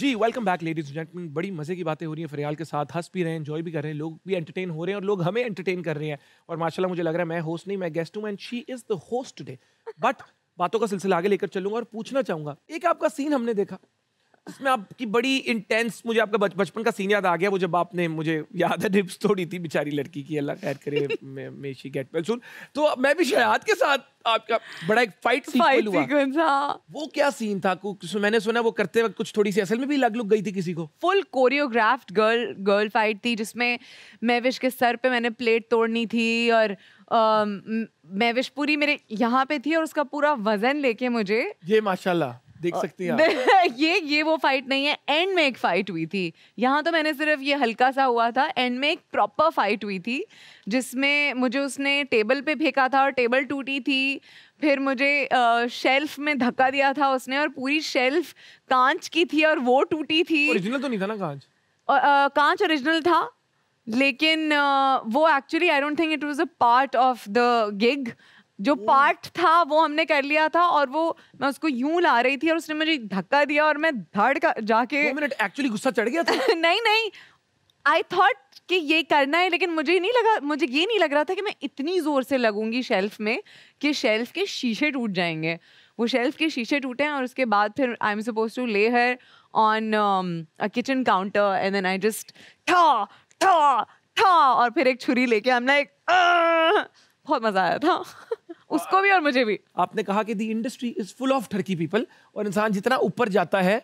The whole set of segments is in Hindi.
Ji welcome back ladies and gentleman. बड़ी मजे की बातें हो रही हैं फरियाल के साथ, हंस भी रहे हैं, एंजॉय भी कर रहे हैं, लोग भी एंटरटेन हो रहे हैं और लोग हमें एंटरटेन कर रहे हैं। और माशाल्लाह मुझे लग रहा है मैं होस्ट नहीं, मैं गेस्ट हूं and she is the host today. But बातों का सिलसिला आगे लेकर चलूंगा और पूछना चाहूंगा, एक आपका सीन हमने देखा इसमें आपकी बड़ी इंटेंस, मुझे आपका बचपन का सीन याद आ गया। वो जब आपने, मुझे याद है, डिप्स तोड़ी थी बेचारी लड़की की, अल्लाह खैर करे, मे शी गेट वेल सून। तो मैं भी शहाद के साथ आपका बड़ा एक फाइट सीक्वेंस हुआ। वो क्या सीन था? मैंने सुना वो करते वक्त कुछ थोड़ी सी असल में भी लग गई थी किसी को। फुल कोरियोग्राफ्ड गर्ल फाइट थी जिसमें महविश के सर पे मैंने प्लेट तोड़नी थी और महविश पूरी मेरे यहाँ पे थी और उसका पूरा वजन लेके मुझे, ये माशाल्लाह देख सकती हैं आप। ये वो फाइट नहीं है, एंड में एक फाइट हुई थी। यहाँ तो मैंने सिर्फ ये हल्का सा हुआ था, एंड में एक प्रॉपर फाइट हुई थी जिसमें मुझे उसने टेबल पे फेंका था और टेबल टूटी थी। फिर मुझे शेल्फ में धक्का दिया था उसने और पूरी शेल्फ कांच की थी और वो टूटी थी। ओरिजिनल तो नहीं था ना कांच? कांच ओरिजिनल था, लेकिन वो actually I don't think it was a part of the gig. जो पार्ट था वो हमने कर लिया था और वो मैं उसको यूं ला रही थी और उसने मुझे धक्का दिया और मैं धड़ का जाके 2 मिनट एक्चुअली गुस्सा चढ़ गया था। नहीं आई थॉट कि ये करना है, लेकिन मुझे ये नहीं लग रहा था कि मैं इतनी जोर से लगूंगी शेल्फ में कि शेल्फ के शीशे टूट जाएंगे। वो शेल्फ के शीशे टूटे हैं और उसके बाद फिर I am supposed to lay her on a kitchen counter and then I just ठा और फिर एक छुरी लेके आई एम लाइक बहुत मजा आया था उसको भी और मुझे भी। आपने कहा कि the industry is full of ठरकी पीपल और इंसान जितना ऊपर जाता है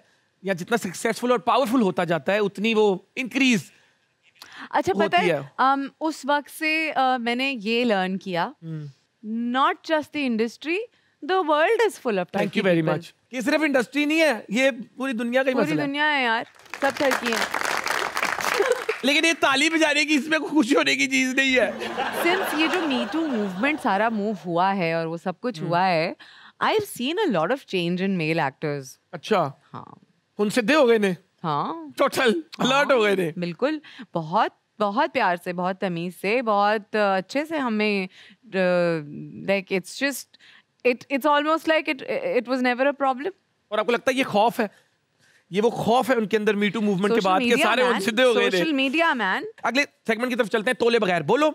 या जितना सक्सेसफुल और पावरफुल होता जाता है उतनी वो इंक्रीज। अच्छा पता है उस वक्त से मैंने ये लर्न किया, not just the industry, the world is full of. Thank you very much. ये सिर्फ इंडस्ट्री नहीं है, ये पूरी दुनिया का ही मसला है। पूरी दुनिया है यार, सब ठरकी है। लेकिन ये ताली बजाने की, इसमें खुश होने की चीज नहीं है। सिंस ये जो मी टू मूवमेंट सारा मूव हुआ है और वो सब कुछ हुआ है, I have seen a lot of change in male actors. अच्छा, हाँ, उन सीधे हो गए ने? हाँ, टोटल अलर्ट हो गए ने। बिल्कुल, बहुत बहुत प्यार से, बहुत तमीज से, बहुत अच्छे से हमें, like it's just it's almost like it was never a problem. और आपको लगता है ये खौफ है, ये वो खौफ है उनके अंदर मीटू मूवमेंट के बाद के सारे उन सीधे हो गए? Social media man. अगले सेगमेंट की तरफ चलते हैं, तोले बगैर बोलो।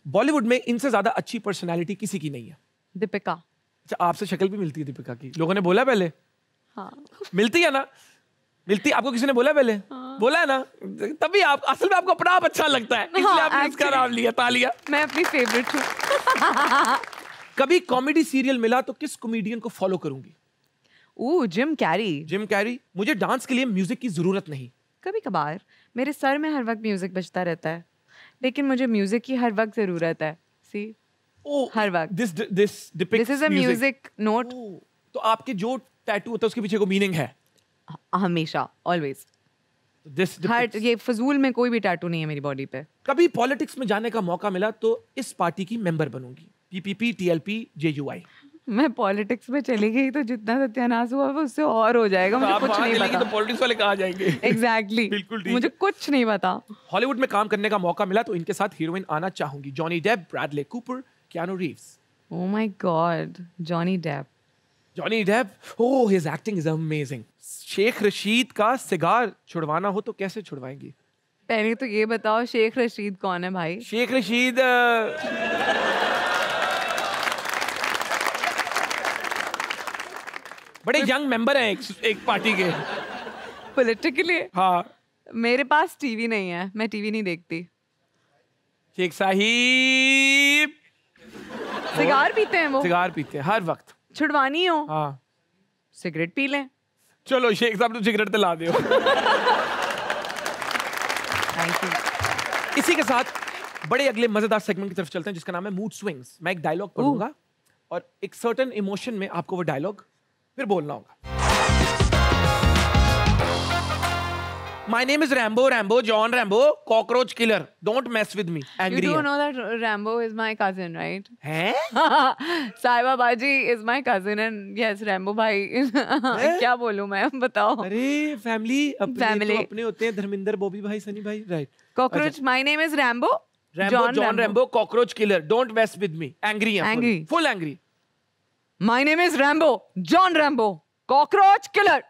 बॉलीवुड में इनसे ज्यादा अच्छी पर्सनालिटी किसी की नहीं है। दीपिका। अच्छा, आपसे शक्ल भी मिलती है दीपिका की, लोगों ने बोला पहले? हाँ। मिलती है ना? मिलती, आपको किसी ने बोला पहले? हाँ। बोला है ना, तभी आप असल में आपको अपना आप अच्छा लगता है, इसलिए आपने इसका नाम लिया, तालिया। मैं अपनी फेवरेट हूँ। कभी कॉमेडी सीरियल मिला तो किस कॉमेडियन को फॉलो करूंगी? Jim Carrey. Jim Carrey. मुझे डांस के लिए म्यूजिक की जरूरत नहीं। कभी कभार मेरे सर में हर वक्त म्यूजिक बजता रहता है, लेकिन मुझे म्यूजिक की हर वक्त जरूरत है। सी, हर वक्त। This is a music note. तो आपके जो टैटू होता है उसके पीछे को मीनिंग है? हमेशा, ऑलवेज। हर ये फजूल में कोई भी टैटू नहीं है मेरी बॉडी पे। कभी पॉलिटिक्स में जाने का मौका मिला तो इस पार्टी की मेंबर बनूंगी? PPP, TLP, JUI. मैं पॉलिटिक्स में चली गई तो जितना सत्यानाश हुआ वो उससे और हो जाएगा। मुझे कुछ नहीं पता। तो पॉलिटिक्स वाले कहाँ जाएंगे? एग्जैक्टली, बिल्कुल ठीक। मुझे कुछ नहीं पता। हॉलीवुड में काम करने का मौका मिला तो इनके साथ हीरोइन आना चाहूंगी? Johnny Depp, Bradley Cooper, Keanu Reeves. Oh my God, Johnny Depp. Johnny Depp, oh his acting is amazing. Sheikh Rashid का सिगार छुड़वाना हो तो कैसे छुड़वाएंगी? पहले तो ये बताओ शेख रशीद कौन है भाई? शेख रशीद बड़े यंग मेंबर हैं एक पार्टी के। पॉलिटिकली? हाँ। मेरे पास टीवी नहीं है, मैं टीवी नहीं देखती। शेख साहिब सिगार पीते हैं वो? सिगार पीते हैं हर वक्त। छुड़वानी हो? हाँ। सिगरेट पी लें। चलो शेख साहब तो सिगरेट दिला दो। Thank you. इसी के साथ बड़े अगले मजेदार सेगमेंट की तरफ चलते हैं जिसका नाम है मूड स्विंग्स। मैं एक डायलॉग पढ़ूंगा और एक सर्टेन इमोशन में आपको वो डायलॉग फिर बोलना होगा। My name is Rambo, John Rambo, cockroach killer. Don't mess with me. Angry. You do know that Rambo is my cousin, right? हैं? साहिबा बाजी is my cousin and yes, Rambo भाई। क्या बोलूं मैं, बताओ। अरे फैमिली अपने तो अपने होते हैं, धर्मेंद्र, बॉबी भाई, सनी भाई, right. Cockroach, my name is Rambo. John Rambo, cockroach killer. Don't mess with me. Angry. Angry. Full angry. My name is Rambo, John Rambo, cockroach killer.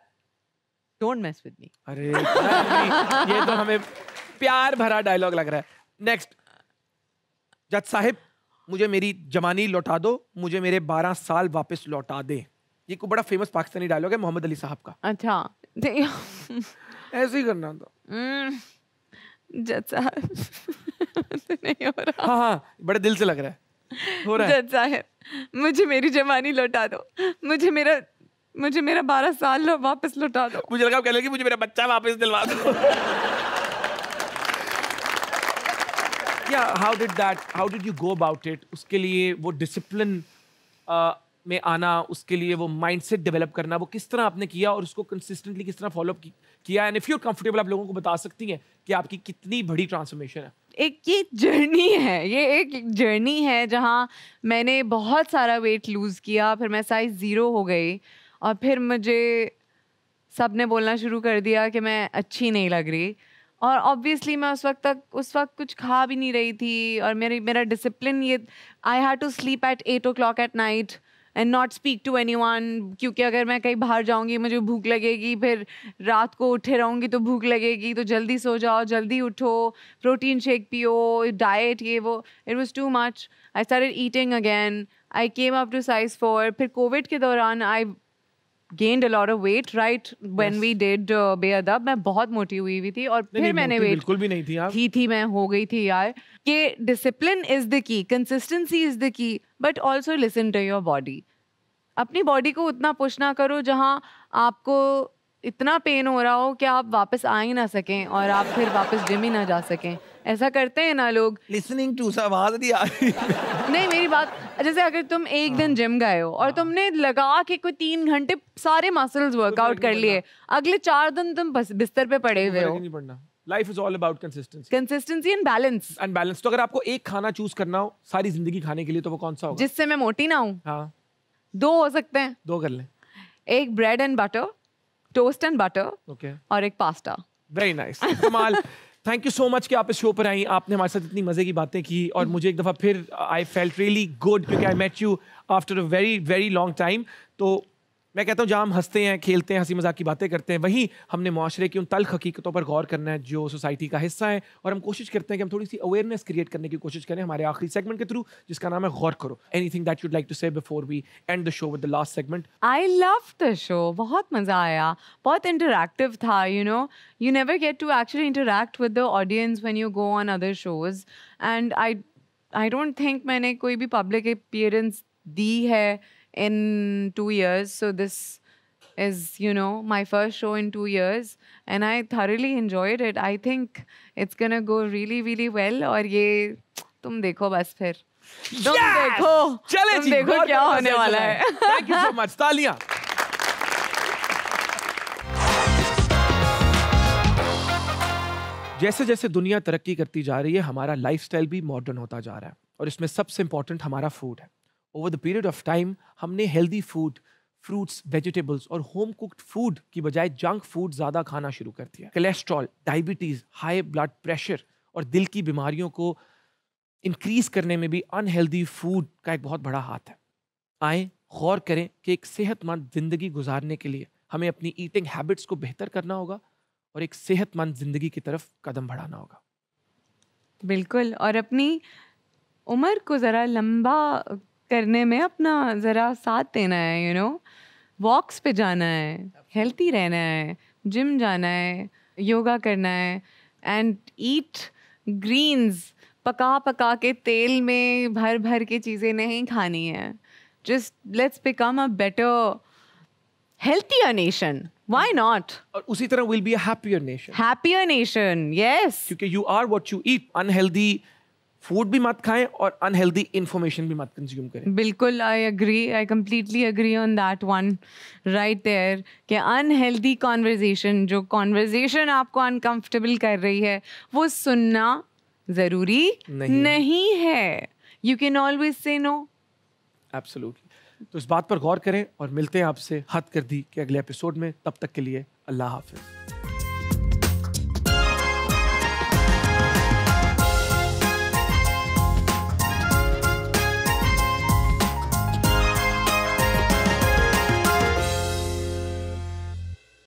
Don't mess with me. अरे ये तो हमें प्यार भरा डायलॉग लग रहा है। नेक्स्ट, जज साहिब मुझे मेरी जवानी लौटा दो, मुझे मेरे 12 साल वापस लौटा दे। ये को बड़ा फेमस पाकिस्तानी डायलॉग है मोहम्मद अली साहब का। अच्छा ऐसे ही करना था। जज साहब नहीं हो रहा। हाँ हाँ, बड़े दिल से लग रहा है, हो रहा है। जज साहब मुझे मेरी जवानी लौटा दो, मुझे मेरा 12 साल वापस लौटा दो। मुझे लगा कहने लगी मुझे मेरा बच्चा वापस दिलवा दो। How did you go about it? उसके लिए वो डिसिप्लिन में आना, उसके लिए वो माइंडसेट डेवलप करना, वो किस तरह आपने किया और उसको कंसिस्टेंटली किस तरह फॉलो अप किया? And if you are comfortable, आप लोगों को बता सकती हैं कि आपकी कितनी बड़ी ट्रांसफॉर्मेशन है? ये एक जर्नी है जहाँ मैंने बहुत सारा वेट लूज किया, फिर मैं साइज 0 हो गई और फिर मुझे सबने बोलना शुरू कर दिया कि मैं अच्छी नहीं लग रही। और ऑब्वियसली मैं उस वक्त कुछ खा भी नहीं रही थी और मेरा डिसिप्लिन ये, I had to sleep at 8 o'clock at night and not speak to anyone, क्योंकि अगर मैं कहीं बाहर जाऊंगी मुझे भूख लगेगी, फिर रात को उठे रहूंगी तो भूख लगेगी, तो जल्दी सो जाओ, जल्दी उठो, प्रोटीन शेक पियो, डाइट ये वो। It was too much. I started eating again, I came up to size 4। फिर कोविड के दौरान आई gained a lot of weight right when we did बेअदब। मैं बहुत मोटी हुई थी और फिर मैंने वेट बिल्कुल भी नहीं थी आप। थी मैं हो गई थी यार। कि discipline is the key, consistency is the key, but also listen to your body. अपनी बॉडी को उतना पुश ना करो जहाँ आपको इतना पेन हो रहा हो कि आप वापस आ ही ना सकें और आप फिर वापस जिम ही ना जा सकें। ऐसा करते हैं ना लोग। लिसनिंग टू सा आवाज नहीं आ रही। नहीं, मेरी बात, जैसे अगर तुम एक दिन जिम गए हो और तुमने लगा के कोई 3 घंटे सारे मसल्स वर्कआउट कर लिए, अगले 4 दिन तुम बस बिस्तर पे पड़े हुए हो। Life is all about consistency and balance. तो अगर आपको एक खाना चूज करना हो सारी जिंदगी खाने के लिए, तो वो कौन सा होगा जिससे मैं मोटी ना हूँ? हाँ, 2 हो सकते हैं। 2 कर लें। एक bread and butter, toast and butter, okay, और एक पास्ता। Very nice. कमाल, थैंक यू सो मच कि आप इस शो पर आई, आपने हमारे साथ इतनी मजे की बातें की और मुझे एक दफ़ा फिर आई फेल्ट रियली गुड क्योंकि I met you after a very very long time. तो मैं कहता हूँ जहाँ हम हंसते हैं, खेलते हैं, हंसी मजाक की बातें करते हैं, वहीं हमने मुआशरे की उन तल्ख हकीकतों पर गौर करना है जो सोसाइटी का हिस्सा है, और हम कोशिश करते हैं कि हम थोड़ी सी अवेयरनेस क्रिएट करने की कोशिश करें हमारे आखिरी सेगमेंट के थ्रू, जिसका नाम है गौर करो। Anything that you'd like to say before we end the show with the last segment? I love the show, बहुत मज़ा आया, बहुत इंटरैक्टिव था। You never get to actually interact with the audience when you go on other shows, and I don't think मैंने कोई भी public appearance दी है in 2 years, so this is my first show in 2 years and I thoroughly enjoyed it. I think it's gonna go really really well, और ये तुम देखो बस फिर तुम देखो क्या होने वाला है। थैंक यू सो मच, तालियां। जैसे जैसे दुनिया तरक्की करती जा रही है, हमारा लाइफस्टाइल भी मॉडर्न होता जा रहा है, और इसमें सबसे इंपॉर्टेंट हमारा फूड है। Over the period of time हमने हेल्दी फूड, फ्रूट्स, वेजिटेबल्स और होम कुक्ड फूड की बजाय जंक फूड ज़्यादा खाना शुरू कर दिया। Cholesterol, diabetes, high blood pressure और दिल की बीमारियों को इंक्रीज करने में भी अनहेल्दी फूड का एक बहुत बड़ा हाथ है। आए गौर करें कि एक सेहतमंद ज़िंदगी गुजारने के लिए हमें अपनी ईटिंग हैबिट्स को बेहतर करना होगा और एक सेहतमंद ज़िंदगी की तरफ कदम बढ़ाना होगा। बिल्कुल, और अपनी उम्र को ज़रा लंबा करने में अपना ज़रा साथ देना है। वॉक्स पे जाना है, हेल्थी रहना है, जिम जाना है, योगा करना है, एंड ईट ग्रीन्स। पका के तेल में भर के चीज़ें नहीं खानी है। Just let's become a better healthier nation. Why not? और उसी तरह we'll be a happier nation. Happier nation, yes. क्योंकि you are what you eat. Unhealthy food भी मत खाएं और unhealthy information भी मत consume करें। बिल्कुल, I agree. I completely agree on that one right there. कि unhealthy conversation, जो conversation आपको uncomfortable कर रही है, वो सुनना ज़रूरी नहीं है. You can always say no. Absolutely. तो इस बात पर गौर करें और मिलते हैं आपसे हद कर दी कि अगले एपिसोड में। तब तक के लिए अल्लाह हाफिज।